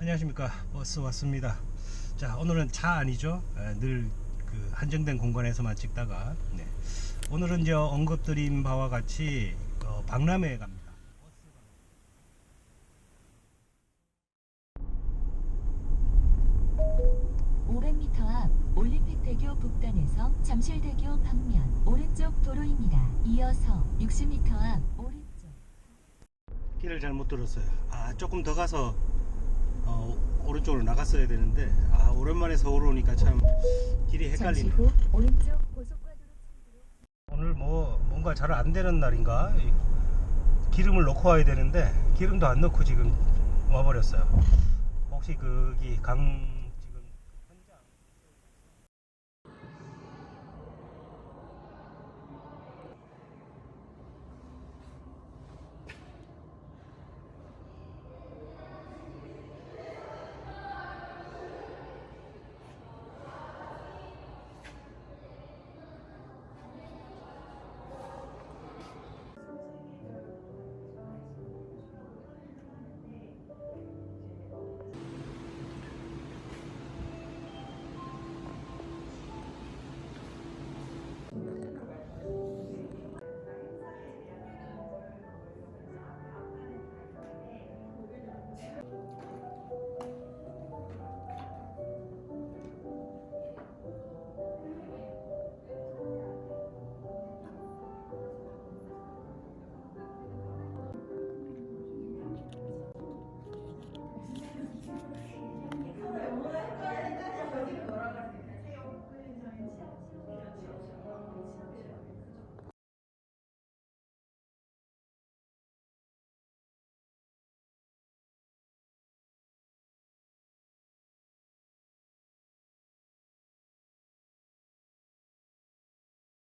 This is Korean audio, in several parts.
안녕하십니까. 버스 왔습니다. 자, 오늘은 차 아니죠. 늘 그 한정된 공간에서만 찍다가 오늘은 이제 언급드린 바와 같이 박람회에 갑니다. 500m 앞 올림픽대교 북단에서 잠실대교 방면 오른쪽 도로입니다. 이어서 60m 앞 오른쪽. 길을 잘못 들었어요. 조금 더 가서 오른쪽으로 나갔어야 되는데 오랜만에 서울 오니까 참 길이 헷갈리네. 잠시 후 오른쪽 고속과도로 오늘 뭔가 잘 안 되는 날인가? 기름을 넣고 와야 되는데 기름도 안 넣고 지금 와버렸어요. 혹시 거기 지금 현장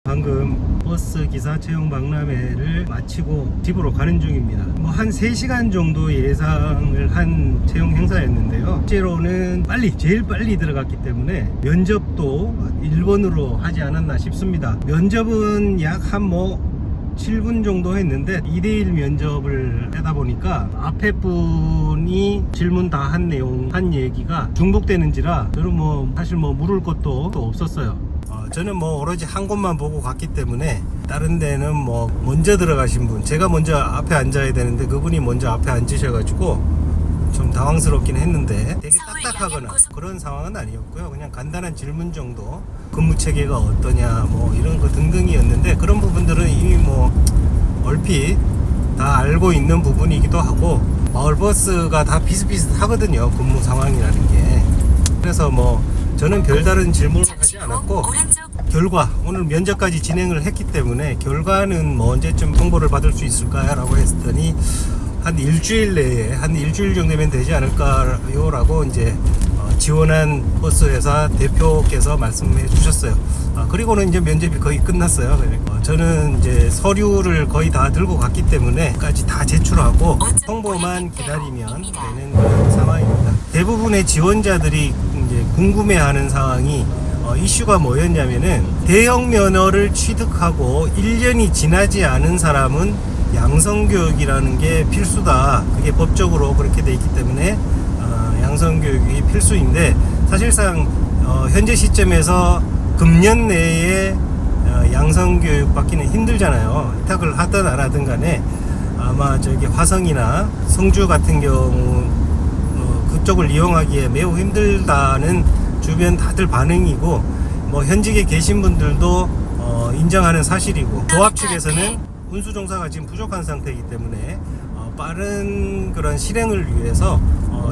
방금 버스 기사 채용 박람회를 마치고 집으로 가는 중입니다. 한 3시간 정도 예상을 한 채용 행사였는데요. 실제로는 제일 빨리 들어갔기 때문에 면접도 1번으로 하지 않았나 싶습니다. 면접은 약 한 7분 정도 했는데 2대1 면접을 하다 보니까 앞에 분이 질문 다 한 얘기가 중복되는지라 저는 사실 물을 것도 없었어요. 저는 오로지 한 곳만 보고 갔기 때문에 다른 데는 먼저 들어가신 분, 제가 먼저 앞에 앉아야 되는데 그분이 먼저 앞에 앉으셔가지고 좀 당황스럽긴 했는데 되게 딱딱하거나 그런 상황은 아니었고요. 그냥 간단한 질문 정도, 근무 체계가 어떠냐 이런 거 등등이었는데 그런 부분들은 이미 얼핏 다 알고 있는 부분이기도 하고 마을버스가 다 비슷비슷하거든요, 근무 상황이라는 게. 그래서 저는 별다른 질문을 하지 않았고 결과, 오늘 면접까지 진행을 했기 때문에 결과는 언제쯤 통보를 받을 수 있을까요? 라고 했더니 한 일주일 내에, 한 일주일 정도면 되지 않을까요? 라고 이제 지원한 버스 회사 대표께서 말씀해 주셨어요. 그리고는 이제 면접이 거의 끝났어요. 저는 이제 서류를 거의 다 들고 갔기 때문에 까지 다 제출하고 통보만 기다리면 되는 그런 상황입니다. 대부분의 지원자들이 이제 궁금해하는 상황이 이슈가 뭐였냐면은 대형 면허를 취득하고 1년이 지나지 않은 사람은 양성교육이라는 게 필수다. 그게 법적으로 그렇게 돼 있기 때문에 양성교육이 필수인데 사실상 현재 시점에서 금년 내에 양성교육 받기는 힘들잖아요. 혜택을 하든 안 하든 간에 아마 화성이나 성주 같은 경우 그쪽을 이용하기에 매우 힘들다는 주변 다들 반응이고 현직에 계신 분들도 인정하는 사실이고 조합 측에서는 운수종사가 지금 부족한 상태이기 때문에 빠른 그런 실행을 위해서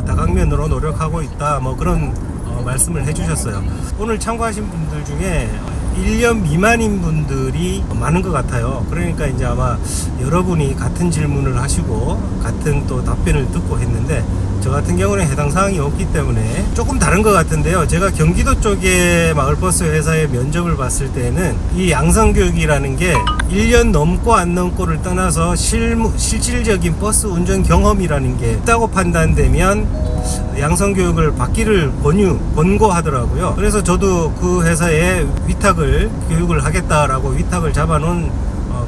다각면으로 노력하고 있다 그런 말씀을 해주셨어요. 오늘 참가하신 분들 중에 1년 미만인 분들이 많은 것 같아요. 그러니까 이제 아마 여러분이 같은 질문을 하시고 같은 또 답변을 듣고 했는데 저 같은 경우는 해당 사항이 없기 때문에 조금 다른 것 같은데요. 제가 경기도 쪽에 마을버스 회사의 면접을 봤을 때는 이 양성교육이라는 게 1년 넘고 안 넘고를 떠나서 실질적인 버스 운전 경험이라는 게 있다고 판단되면 양성교육을 받기를 권고하더라고요. 그래서 저도 그 회사에 교육을 하겠다라고 위탁을 잡아놓은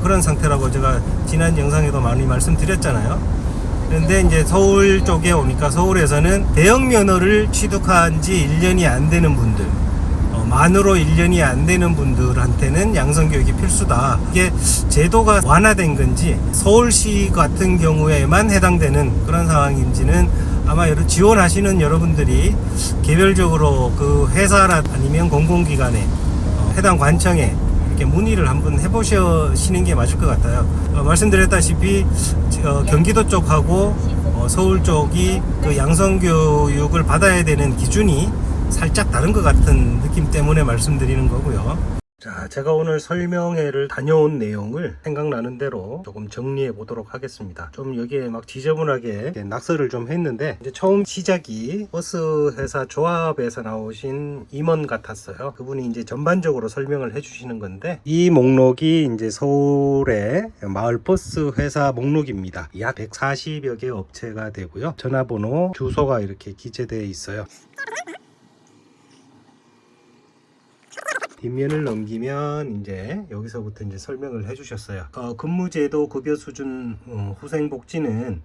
그런 상태라고 제가 지난 영상에도 많이 말씀드렸잖아요. 그런데 이제 서울 쪽에 오니까 서울에서는 대형 면허를 취득한 지 1년이 안 되는 분들, 만으로 1년이 안 되는 분들한테는 양성교육이 필수다. 이게 제도가 완화된 건지 서울시 같은 경우에만 해당되는 그런 상황인지는 아마 지원하시는 여러분들이 개별적으로 그 회사나 아니면 공공기관에 해당 관청에 이렇게 문의를 한번 해보시는 게 맞을 것 같아요. 말씀드렸다시피 경기도 쪽하고 서울 쪽이 그 양성교육을 받아야 되는 기준이 살짝 다른 것 같은 느낌 때문에 말씀드리는 거고요. 자, 제가 오늘 설명회를 다녀온 내용을 생각나는 대로 조금 정리해 보도록 하겠습니다. 좀 여기에 막 지저분하게 낙서를 좀 했는데, 이제 처음 시작이 버스 회사 조합에서 나오신 임원 같았어요. 그분이 이제 전반적으로 설명을 해 주시는 건데, 이 목록이 이제 서울의 마을버스 회사 목록입니다. 약 140여 개 업체가 되고요. 전화번호, 주소가 이렇게 기재되어 있어요. 뒷면을 넘기면 이제 여기서부터 이제 설명을 해주셨어요. 근무제도, 급여 수준, 후생복지는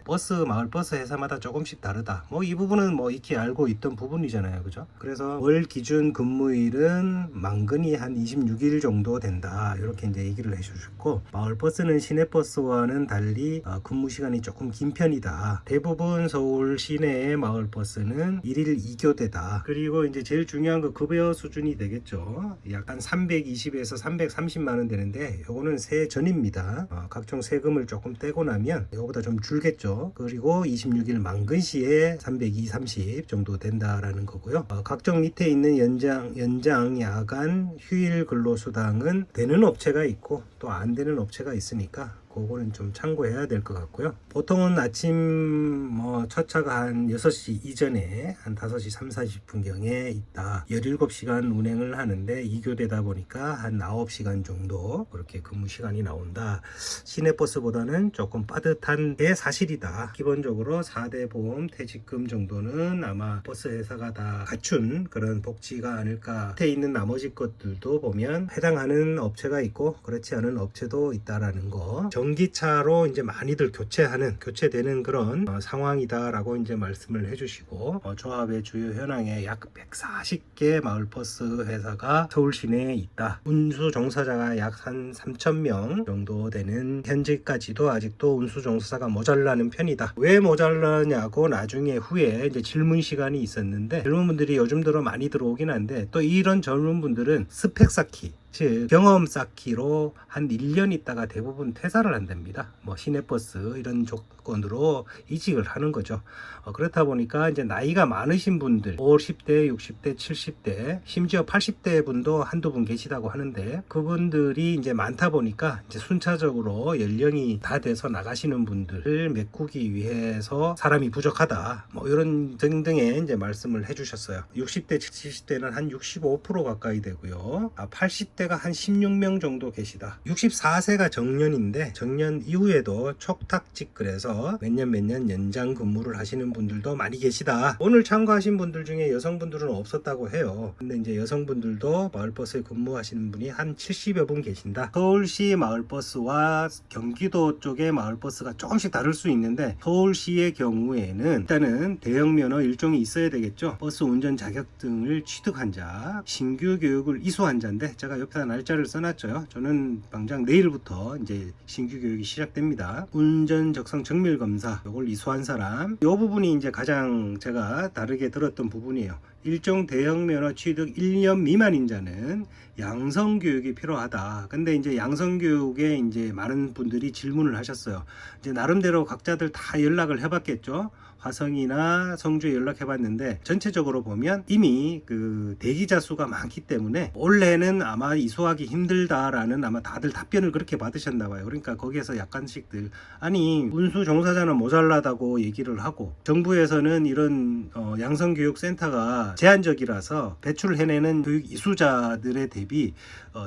마을버스 회사마다 조금씩 다르다. 뭐 이 부분은 뭐 익히 알고 있던 부분이잖아요, 그죠? 그래서 월 기준 근무일은 만근히 한 26일 정도 된다. 이렇게 이제 얘기를 해주셨고, 마을버스는 시내버스와는 달리 근무 시간이 조금 긴 편이다. 대부분 서울 시내의 마을버스는 1일 2교대다. 그리고 이제 제일 중요한 거 급여 수준이 되겠죠. 약 한 320에서 330만 원 되는데, 요거는 세 전입니다. 각종 세금을 조금 떼고 나면 요거보다 좀 줄겠죠. 그리고 26일 만근 시에 320, 30 정도 된다라는 거고요. 각종 밑에 있는 연장, 야간, 휴일 근로수당은 되는 업체가 있고 또 안 되는 업체가 있으니까 그거는 좀 참고해야 될 것 같고요. 보통은 아침 첫 차가 한 6시 이전에 한 5시 3, 40분경에 있다. 17시간 운행을 하는데 2교대다 보니까 한 9시간 정도 그렇게 근무 시간이 나온다. 시내버스보다는 조금 빠듯한 게 사실이다. 기본적으로 4대 보험, 퇴직금 정도는 아마 버스 회사가 다 갖춘 그런 복지가 아닐까. 밑에 있는 나머지 것들도 보면 해당하는 업체가 있고 그렇지 않은 업체도 있다라는 거. 전기차로 이제 많이들 교체되는 그런 상황이다라고 이제 말씀을 해주시고, 조합의 주요 현황에 약 140개 마을버스 회사가 서울 시내에 있다. 운수 종사자가 약 한 3,000명 정도 되는, 현재까지도 아직도 운수 종사자가 모자라는 편이다. 왜 모자라냐고 나중에 후에 이제 질문 시간이 있었는데, 젊은 분들이 요즘 들어 많이 들어오긴 한데, 또 이런 젊은 분들은 스펙 쌓기, 즉 경험 쌓기로 한 1년 있다가 대부분 퇴사를 한답니다. 시내버스 이런 조건으로 이직을 하는 거죠. 그렇다 보니까 이제 나이가 많으신 분들, 50대, 60대, 70대, 심지어 80대 분도 한두 분 계시다고 하는데, 그분들이 이제 많다 보니까 이제 순차적으로 연령이 다 돼서 나가시는 분들을 메꾸기 위해서 사람이 부족하다. 이런 등등의 이제 말씀을 해주셨어요. 60대, 70대는 한 65% 가까이 되고요. 80대가 한 16명 정도 계시다. 64세가 정년인데 정년 이후에도 촉탁직 그래서 몇 년 연장 근무를 하시는 분들도 많이 계시다. 오늘 참가하신 분들 중에 여성분들은 없었다고 해요. 근데 이제 여성분들도 마을버스에 근무하시는 분이 한 70여 분 계신다. 서울시 마을버스와 경기도 쪽의 마을버스가 조금씩 다를 수 있는데, 서울시의 경우에는 일단은 대형 면허 일종이 있어야 되겠죠. 버스 운전 자격증을 취득한 자, 신규 교육을 이수한 자인데, 제가 옆에다 날짜를 써놨죠. 저는 당장 내일부터 이제 신규 교육이 시작됩니다. 운전 적성 정밀 검사, 이걸 이수한 사람, 이 부분이 이제 가장 제가 다르게 들었던 부분이에요. 일종 대형 면허 취득 1년 미만인 자는 양성 교육이 필요하다. 근데 이제 양성 교육에 이제 많은 분들이 질문을 하셨어요. 이제 나름대로 각자들 다 연락을 해봤겠죠. 화성이나 성주에 연락해봤는데, 전체적으로 보면 이미 그 대기자 수가 많기 때문에 올해는 아마 이수하기 힘들다라는 아마 다들 답변을 그렇게 받으셨나봐요. 그러니까 거기에서 약간씩들, 아니 운수 종사자는 모자라다고 얘기를 하고, 정부에서는 이런 양성교육센터가 자체가 제한적이라서 배출해내는 교육 이수자들에 대비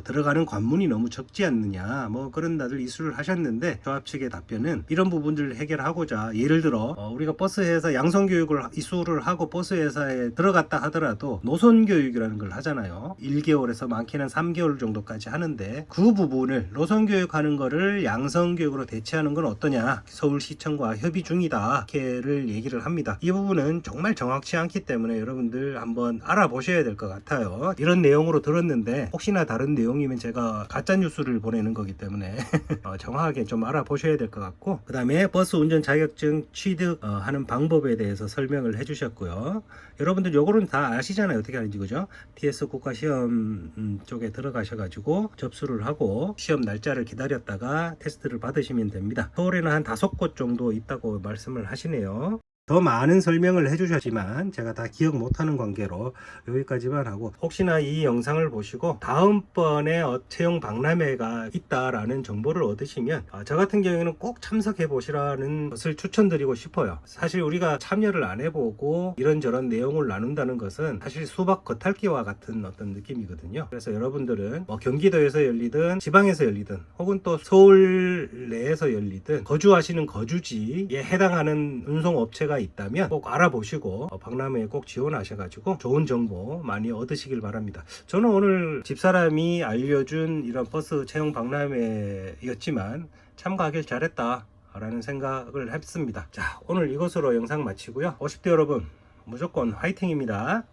들어가는 관문이 너무 적지 않느냐, 뭐 그런 다들 이수를 하셨는데, 조합 측의 답변은 이런 부분들을 해결하고자, 예를 들어 우리가 버스회사 양성교육을 이수를 하고 버스회사에 들어갔다 하더라도 노선교육이라는 걸 하잖아요. 1개월에서 많게는 3개월 정도까지 하는데, 그 부분을 노선교육하는 거를 양성교육으로 대체하는 건 어떠냐, 서울시청과 협의 중이다, 이렇게를 얘기를 합니다. 이 부분은 정말 정확치 않기 때문에 여러분들 한번 알아보셔야 될 것 같아요. 이런 내용으로 들었는데 혹시나 다른 내용이면 제가 가짜뉴스를 보내는 거기 때문에 정확하게 좀 알아보셔야 될 것 같고, 그 다음에 버스 운전 자격증 취득하는 방법에 대해서 설명을 해주셨고요. 여러분들 요거는 다 아시잖아요, 어떻게 하는지. 그죠? TS 국가시험 쪽에 들어가셔가지고 접수를 하고 시험 날짜를 기다렸다가 테스트를 받으시면 됩니다. 서울에는 한 5곳 정도 있다고 말씀을 하시네요. 더 많은 설명을 해주셨지만 제가 다 기억 못하는 관계로 여기까지만 하고, 혹시나 이 영상을 보시고 다음번에 채용 박람회가 있다라는 정보를 얻으시면 저 같은 경우에는 꼭 참석해 보시라는 것을 추천드리고 싶어요. 사실 우리가 참여를 안 해보고 이런저런 내용을 나눈다는 것은 사실 수박 겉핥기와 같은 어떤 느낌이거든요. 그래서 여러분들은 뭐 경기도에서 열리든 지방에서 열리든 혹은 또 서울 내에서 열리든 거주하시는 거주지에 해당하는 운송업체가 있다면 꼭 알아보시고 박람회에 꼭 지원하셔가지고 좋은 정보 많이 얻으시길 바랍니다. 저는 오늘 집사람이 알려준 이런 버스 채용 박람회였지만 참가하길 잘했다 라는 생각을 했습니다. 자, 오늘 이것으로 영상 마치고요. 50대 여러분 무조건 화이팅입니다.